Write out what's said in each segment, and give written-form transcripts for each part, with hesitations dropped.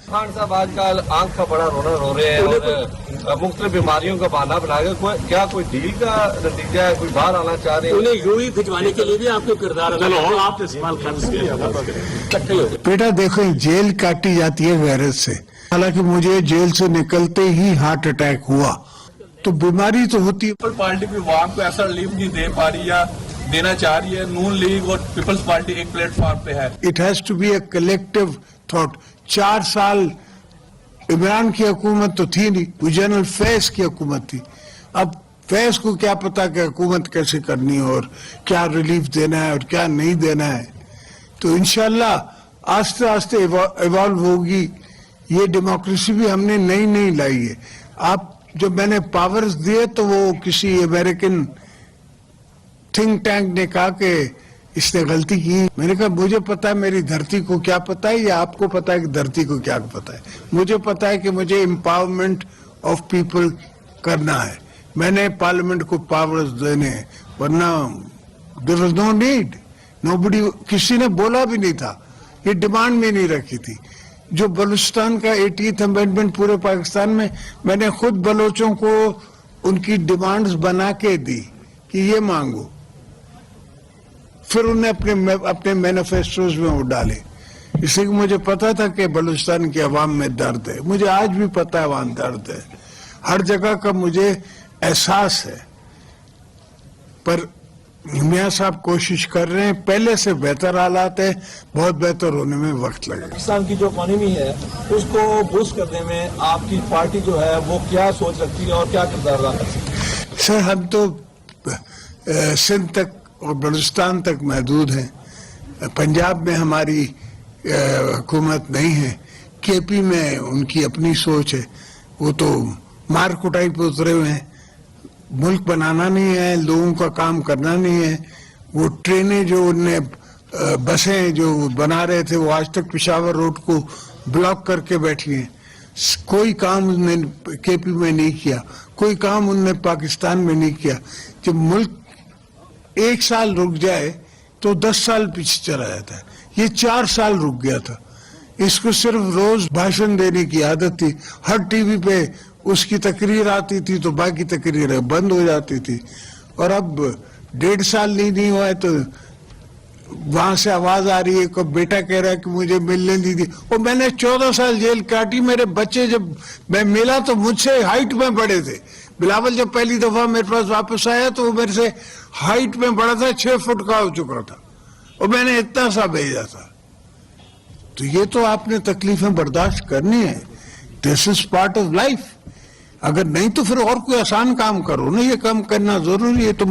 خان صاحب آج کل آنکھ کا بڑا رونا رو رہے ہیں اور مختلف بیماریوں کا بہانہ بنا کے کیا کوئی ڈیل کا نتیجہ ہے, کوئی باہر آنا چاہ رہے ہیں؟ انہیں یوں ہی بھجوانے کے لیے بھی آپ کو کردار آپ استعمال کر بیٹا دیکھو جیل کاٹی جاتی ہے وائرس سے, حالانکہ مجھے جیل سے نکلتے ہی ہارٹ اٹیک ہوا, تو بیماری تو ہوتی ہے. پارٹی بھی عوام کو ایسا ریلیف نہیں دے پا رہی یا دینا چاہ رہی ہے. نون لیگ اور پیپلز پارٹی ایک پلیٹ فارم پہ ہے. It has to be a collective thought. 4 سال عمران کی حکومت تو تھی نہیں, وہ جنرل فیض کی حکومت تھی. اب فیض کو کیا پتا کہ حکومت کیسے کرنی ہے اور کیا ریلیف دینا ہے اور کیا نہیں دینا ہے. تو انشاءاللہ آہستہ آہستہ ایوالو ہوگی. یہ ڈیموکریسی بھی ہم نے نئی لائی ہے. آپ جب میں نے پاورز دیے تو وہ کسی امریکن تھنک ٹینک نے کہا کہ اس نے غلطی کی. میں نے کہا مجھے پتا ہے میری دھرتی کو کیا پتا ہے یا آپ کو پتا ہے کہ دھرتی کو کیا پتا ہے. مجھے پتا ہے کہ مجھے امپاورمنٹ آف پیپل کرنا ہے. میں نے پارلیمنٹ کو پاورز دینے ہیں, ورنہ there was no need. nobody, کسی نے بولا بھی نہیں تھا, یہ ڈیمانڈ میں نہیں رکھی تھی. جو بلوچستان کا 80th امینڈمنٹ پورے پاکستان میں نے خود بلوچوں کو ان کی ڈیمانڈز بنا کے دی کہ یہ مانگو, پھر انہیں اپنے مینیفیسٹوز میں وہ ڈالے. اس لیے مجھے پتا تھا کہ بلوچستان کی عوام میں درد ہے. مجھے آج بھی پتا ہے وہاں درد ہے, ہر جگہ کا مجھے احساس ہے. پر میاں صاحب کوشش کر رہے ہیں, پہلے سے بہتر حالات ہیں, بہت بہتر ہونے میں وقت لگے. پاکستان کی جو اکانومی ہے اس کو بوسٹ کرنے میں آپ کی پارٹی جو ہے وہ کیا سوچ رکھتی ہے اور کیا کردار ادا کر سکتی ہے؟ سر ہم تو سندھ تک اور بلوچستان تک محدود ہیں. پنجاب میں ہماری حکومت نہیں ہے. کے پی میں ان کی اپنی سوچ ہے, وہ تو مار کٹائی پہ اترے ہوئے ہیں. ملک بنانا نہیں ہے, لوگوں کا کام کرنا نہیں ہے. وہ ٹرینیں جو انہیں بسیں جو بنا رہے تھے وہ آج تک پشاور روڈ کو بلاک کر کے بیٹھی ہیں. کوئی کام انہوں نے کے پی میں نہیں کیا, کوئی کام انہوں نے پاکستان میں نہیں کیا. جب ملک 1 سال رک جائے تو 10 سال پیچھے چلا جاتا ہے. یہ 4 سال رک گیا تھا. اس کو صرف روز بھاشن دینے کی عادت تھی. ہر ٹی وی پہ اس کی تقریر آتی تھی تو باقی تقریریں بند ہو جاتی تھی. اور اب 1.5 سال نہیں ہوا ہے تو وہاں سے آواز آ رہی ہے کہ بیٹا کہہ رہا ہے کہ مجھے ملنے نہیں دی. اور میں نے 14 سال جیل کاٹی. میرے بچے جب میں ملا تو مجھ سے ہائٹ میں بڑے تھے. بلاول جب پہلی دفعہ میرے پاس واپس آیا تو وہ میرے سے ہائٹ میں بڑا تھا, 6 فٹ کا ہو چکا تھا, اور میں نے اتنا سا بھیجا تھا. تو یہ تو آپ نے تکلیفیں برداشت کرنی ہے. دس از پارٹ آف لائف. اگر نہیں تو پھر اور کوئی آسان کام کرو نا. یہ کام کرنا ضروری ہے. تو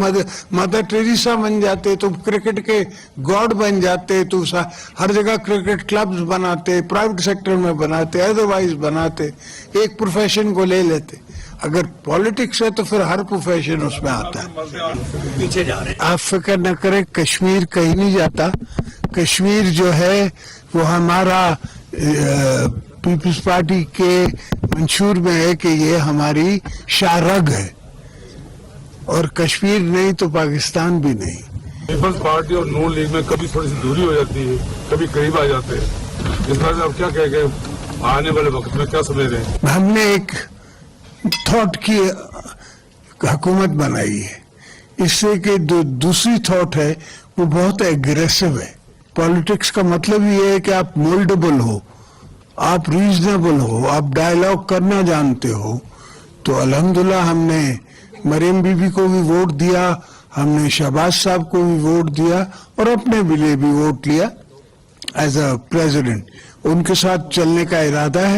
مدر ٹریسا بن جاتے, تو کرکٹ کے گاڈ بن جاتے, تو ہر جگہ کرکٹ کلبز بناتے, پرائیویٹ سیکٹر میں بناتے, ادروائز بناتے, ایک پروفیشن کو لے لیتے. اگر پالیٹکس ہے تو پھر ہر پروفیشن اس میں آتا ہے. پیچھے جا رہے ہیں. آپ فکر نہ کریں, کشمیر کہیں نہیں جاتا. کشمیر جو ہے وہ ہمارا پیپلز پارٹی کے منشور میں ہے کہ یہ ہماری شاہ رگ ہے, اور کشمیر نہیں تو پاکستان بھی نہیں. پیپلز پارٹی اور نون لیگ میں کبھی تھوڑی سی دوری ہو جاتی ہے, کبھی قریب آ جاتے ہیں. اس طرح سے آپ کیا کہہ گئے آنے والے وقت میں کیا سمجھ رہے ہیں؟ ہم نے ایک تھاٹ کی حکومت بنائی ہے, اس سے کہ دوسری تھاٹ ہے وہ بہت ایگریسو ہے. پالیٹکس کا مطلب یہ ہے کہ آپ مولڈیبل ہو, آپ ریزنیبل ہو, آپ ڈائیلاگ کرنا جانتے ہو. تو الحمدللہ ہم نے مریم بی بی کو بھی ووٹ دیا, ہم نے شہباز صاحب کو بھی ووٹ دیا, اور اپنے لیے بھی ووٹ لیا ایز اے پریزیڈنٹ. ان کے ساتھ چلنے کا ارادہ ہے.